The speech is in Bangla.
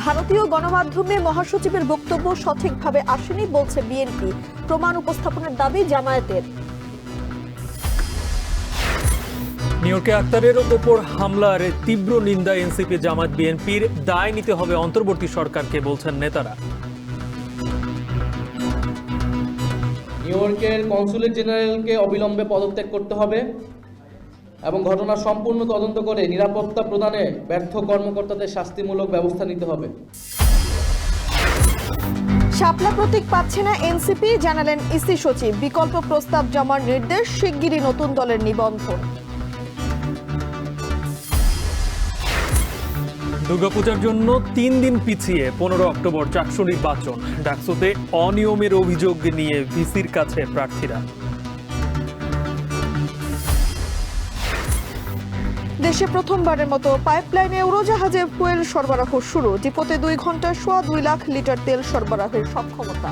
ভারতীয় গণমাধ্যমে মহাসচিবের বক্তব্য সঠিকভাবে আসেনি বলছে বিএনপি, প্রমাণ উপস্থাপনের দাবি জামায়াতের। নিউ ইয়র্কে আক্তারের ওপর হামলার তীব্র নিন্দা এনসিপি জামায়াত বিএনপির, দায় নিতে হবে অন্তর্বর্তী সরকারকে বলছেন নেতারা। নিউ ইয়র্কের কনসুলেট জেনারেলকে অবিলম্বে পদত্যাগ করতে হবে এবং ঘটনা সম্পূর্ণ তদন্ত করে নিরাপত্তা প্রদানে ব্যর্থ কর্মকর্তাদের শাস্তিমূলক ব্যবস্থা নিতে হবে। শাপলা প্রতীক পাচ্ছে না এনসিপি, জানালেন ইসি সচিব। বিকল্প প্রস্তাব জমার নির্দেশ, শিগগিরই নতুন দলের নিবন্ধন। দুর্গাপূজার জন্য 3 দিন পিছিয়ে 15 অক্টোবর চাকসু নির্বাচন। ডাকসুতে অনিয়মের অভিযোগ নিয়ে ভিসির কাছে প্রার্থীরা। দেশে প্রথমবারের মতো পাইপলাইনে উড়োজাহাজে ফুয়েল সরবরাহ শুরু। ডিপোতে 2 ঘন্টায় 2.25 লাখ লিটার তেল সরবরাহের সক্ষমতা।